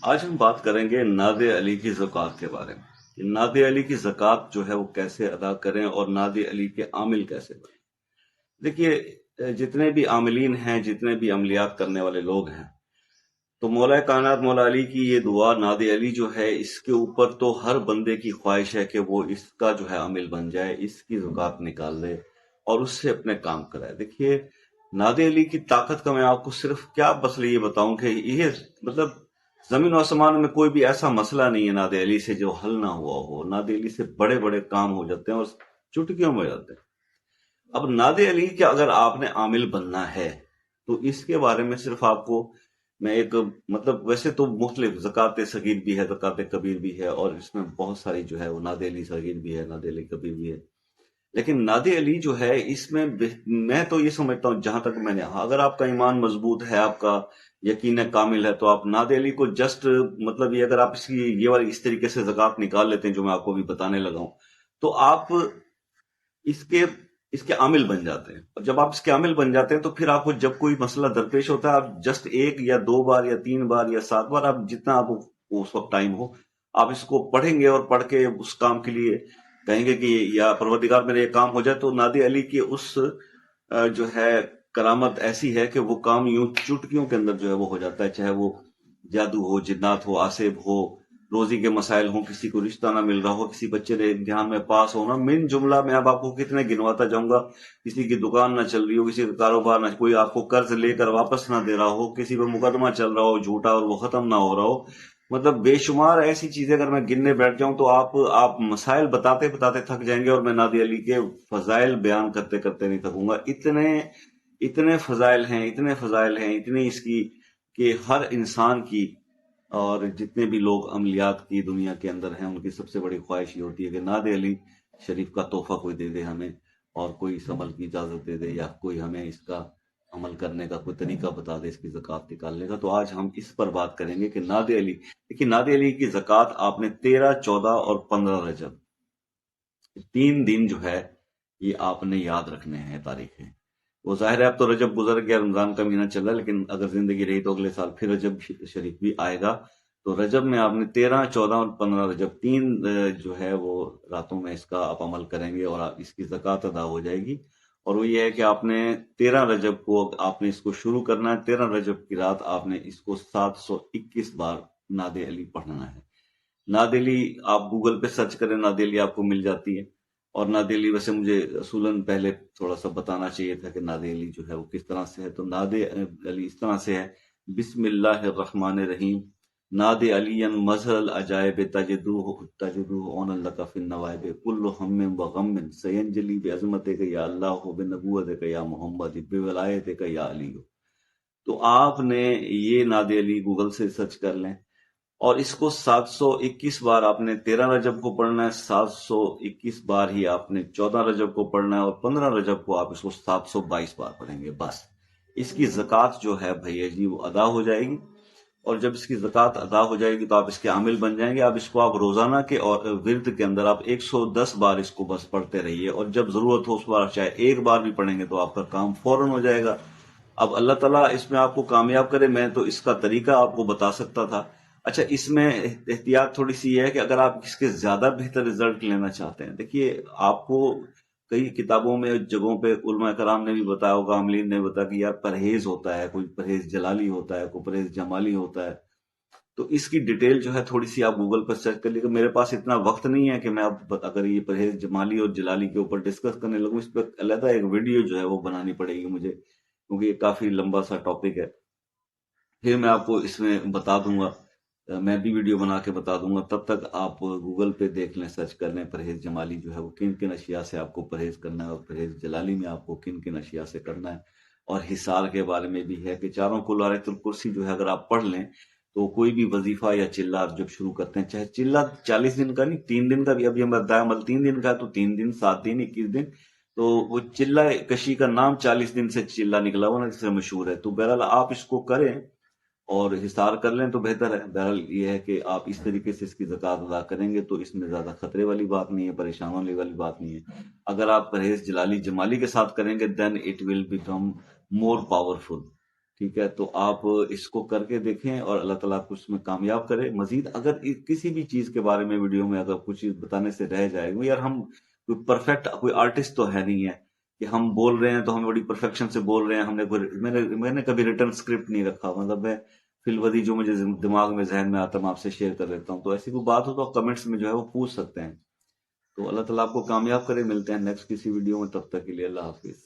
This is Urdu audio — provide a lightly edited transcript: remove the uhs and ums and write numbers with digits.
آج ہم بات کریں گے ناد علی کی زکوٰۃ کے بارے میں کہ ناد علی کی زکوٰۃ جو ہے وہ کیسے ادا کریں اور ناد علی کے عامل کیسے بنیں۔ دیکھیے، جتنے بھی عاملین ہیں، جتنے بھی عملیات کرنے والے لوگ ہیں، تو مولا کائنات مولا علی کی یہ دعا ناد علی جو ہے اس کے اوپر تو ہر بندے کی خواہش ہے کہ وہ اس کا جو ہے عامل بن جائے، اس کی زکوٰۃ نکال دے اور اس سے اپنے کام کرائے۔ دیکھیے، ناد علی کی طاقت کا میں آپ کو صرف کیا مسئلہ یہ بتاؤں کہ یہ مطلب زمین و آسمان میں کوئی بھی ایسا مسئلہ نہیں ہے ناد علی سے جو حل نہ ہوا ہو۔ ناد علی سے بڑے بڑے کام ہو جاتے ہیں اور چٹکیوں میں ہو جاتے ہیں۔ اب ناد علی کے اگر آپ نے عامل بننا ہے تو اس کے بارے میں صرف آپ کو میں ایک مطلب ویسے تو مختلف زکوٰۃ صغیر بھی ہے، زکوٰۃ کبیر بھی ہے، اور اس میں بہت ساری جو ہے وہ ناد علی صغیر بھی ہے، ناد علی کبیر بھی ہے، لیکن ناد علی جو ہے اس میں میں تو یہ سمجھتا ہوں جہاں تک میں نے، اگر آپ کا ایمان مضبوط ہے، آپ کا یقین کامل ہے، تو آپ ناد علی کو جسٹ مطلب یہ اگر آپ اس کی یہ والی اس طریقے سے زکوٰۃ نکال لیتے ہیں جو میں آپ کو بھی بتانے لگا ہوں، تو آپ اس کے عامل بن جاتے ہیں۔ اور جب آپ اس کے عامل بن جاتے ہیں تو پھر آپ کو جب کوئی مسئلہ درپیش ہوتا ہے، آپ جسٹ ایک یا دو بار یا تین بار یا 7 بار، آپ جتنا آپ کو اس وقت ٹائم ہو، آپ اس کو پڑھیں گے اور پڑھ کے اس کام کے لیے کہیں گے کہ یا پروردگار میرے یہ کام ہو جائے، تو ناد علی کی اس جو ہے کرامت ایسی ہے کہ وہ کام یوں چٹکیوں کے اندر جو ہے وہ ہو جاتا ہے، چاہے وہ جادو ہو، جنات ہو، آصب ہو، روزی کے مسائل ہوں، کسی کو رشتہ نہ مل رہا ہو، کسی بچے نے امتحان میں پاس ہونا، من جملہ میں اب آپ کو کتنے گنواتا جاؤں گا، کسی کی دکان نہ چل رہی ہو، کسی کا کاروبار نہ، کوئی آپ کو قرض لے کر واپس نہ دے رہا ہو، کسی پہ مقدمہ چل رہا ہو جھوٹا اور وہ ختم نہ ہو رہا ہو، مطلب بے شمار ایسی چیزیں اگر میں گننے بیٹھ جاؤں تو آپ مسائل بتاتے بتاتے تھک جائیں گے، اور میں ناد علی کے فضائل بیان کرتے کرتے نہیں تھکوں گا۔ اتنے فضائل ہیں، اتنے فضائل ہیں، اتنی اس کی کہ ہر انسان کی اور جتنے بھی لوگ عملیات کی دنیا کے اندر ہیں ان کی سب سے بڑی خواہش یہ ہوتی ہے کہ ناد علی شریف کا تحفہ کوئی دے دے ہمیں، اور کوئی اس عمل کی اجازت دے دے، یا کوئی ہمیں اس کا عمل کرنے کا کوئی طریقہ بتا دے، اس کی زکوٰۃ نکالنے کا۔ تو آج ہم اس پر بات کریں گے کہ ناد علی، دیکھیے ناد علی کی زکوٰۃ آپ نے 13، 14 اور 15 رجب، 3 دن جو ہے یہ آپ نے یاد رکھنے ہیں تاریخیں۔ وہ ظاہر ہے اب تو رجب گزر گیا، رمضان کا مہینہ چل رہا ہے، لیکن اگر زندگی رہی تو اگلے سال پھر رجب شریف بھی آئے گا۔ تو رجب میں آپ نے 13، 14 اور 15 رجب 3 جو ہے وہ راتوں میں اس کا آپ عمل کریں گے اور اس کی زکوٰۃ ادا ہو جائے گی۔ اور وہ یہ ہے کہ آپ نے 13 رجب کو آپ نے اس کو شروع کرنا ہے، 13 رجب کی رات آپ نے اس کو 721 بار ناد علی پڑھنا ہے۔ ناد علی آپ گوگل پہ سرچ کریں، ناد علی آپ کو مل جاتی ہے۔ اور ناد علی ویسے مجھے اصولاً پہلے تھوڑا سا بتانا چاہیے تھا کہ ناد علی جو ہے وہ کس طرح سے ہے۔ تو ناد علی اس طرح سے ہے: بسم اللہ الرحمن الرحیم، ناد علی مظہر العجائب تجدوہ اون لک فی النوائب کل ہم و غم سینجلی بعظمتک یا اللہ بنبوتک یا محمد بولایتک یا علی۔ تو آپ نے یہ ناد علی گوگل سے سرچ کر لیں، اور اس کو 721 بار آپ نے 13 رجب کو پڑھنا ہے، 721 بار ہی آپ نے 14 رجب کو پڑھنا ہے، اور 15 رجب کو آپ اس کو 722 بار پڑھیں گے۔ بس اس کی زکوٰۃ جو ہے بھیا جی وہ ادا ہو جائے گی۔ اور جب اس کی زکوٰۃ ادا ہو جائے گی تو آپ اس کے عامل بن جائیں گے۔ اب اس کو آپ روزانہ کے اور ورد کے اندر آپ 110 بار اس کو بس پڑھتے رہیے، اور جب ضرورت ہو اس بار چاہے ایک بار بھی پڑھیں گے تو آپ کا کام فوراً ہو جائے گا۔ اب اللہ تعالیٰ اس میں آپ کو کامیاب کرے۔ میں تو اس کا طریقہ آپ کو بتا سکتا تھا۔ اچھا، اس میں احتیاط تھوڑی سی یہ ہے کہ اگر آپ اس کے زیادہ بہتر رزلٹ لینا چاہتے ہیں، دیکھیے آپ کو کئی کتابوں میں جگہوں پہ علماء کرام نے بھی بتایا ہوگا، عاملین نے بتایا کہ یار پرہیز ہوتا ہے، کوئی پرہیز جلالی ہوتا ہے، کوئی پرہیز جمالی ہوتا ہے۔ تو اس کی ڈیٹیل جو ہے تھوڑی سی آپ گوگل پر سرچ کر لیجیے۔ میرے پاس اتنا وقت نہیں ہے کہ میں اب اگر یہ پرہیز جمالی اور جلالی کے اوپر ڈسکس کرنے لگوں، اس پہ علیحدہ ایک ویڈیو جو ہے وہ بنانی پڑے گی مجھے، کیونکہ یہ کافی لمبا سا ٹاپک ہے۔ پھر میں آپ کو اس میں بتا دوں گا، میں بھی ویڈیو بنا کے بتا دوں گا، تب تک آپ گوگل پہ دیکھ لیں، سرچ کر لیں پرہیز جمالی جو ہے وہ کن کن اشیاء سے آپ کو پرہیز کرنا ہے، اور پرہیز جلالی میں آپ کو کن کن اشیاء سے کرنا ہے۔ اور حصار کے بارے میں بھی ہے کہ چاروں کل آیت الکرسی جو ہے اگر آپ پڑھ لیں تو کوئی بھی وظیفہ یا چلہ جب شروع کرتے ہیں، چاہے چلہ 40 دن کا نہیں، 3 دن کا بھی، ابھی ہم بتایا عمل 3 دن کا ہے، تو 3 دن، 7 دن، 21 دن، تو وہ چلہ کشی کا نام 40 دن سے چلہ نکلا ہوا نا، جس سے مشہور ہے۔ تو بہرحال آپ اس کو کریں اور حصار کر لیں تو بہتر ہے۔ بہرحال یہ ہے کہ آپ اس طریقے سے اس کی زکوٰۃ ادا کریں گے تو اس میں زیادہ خطرے والی بات نہیں ہے، پریشان ہونے والی بات نہیں ہے۔ اگر آپ پرہیز جلالی جمالی کے ساتھ کریں گے then it will become more powerful. ٹھیک ہے، تو آپ اس کو کر کے دیکھیں اور اللہ تعالیٰ آپ کو اس میں کامیاب کرے. مزید اگر کسی بھی چیز کے بارے میں ویڈیو میں اگر کچھ چیز بتانے سے رہ جائے گا، یار ہم کوئی پرفیکٹ کوئی آرٹسٹ تو ہے نہیں ہے کہ ہم بول رہے ہیں تو ہم بڑی پرفیکشن سے بول رہے ہیں. میں نے کبھی ریٹرن اسکرپٹ نہیں رکھا، مطلب میں فی الودی جو مجھے دماغ میں ذہن میں آتا ہے میں آپ سے شیئر کر لیتا ہوں. تو ایسی کوئی بات ہو تو آپ کمنٹس میں جو ہے وہ پوچھ سکتے ہیں. تو اللہ تعالیٰ آپ کو کامیاب کرے. ملتے ہیں نیکسٹ کسی ویڈیو میں، تب تک کے لیے اللہ حافظ.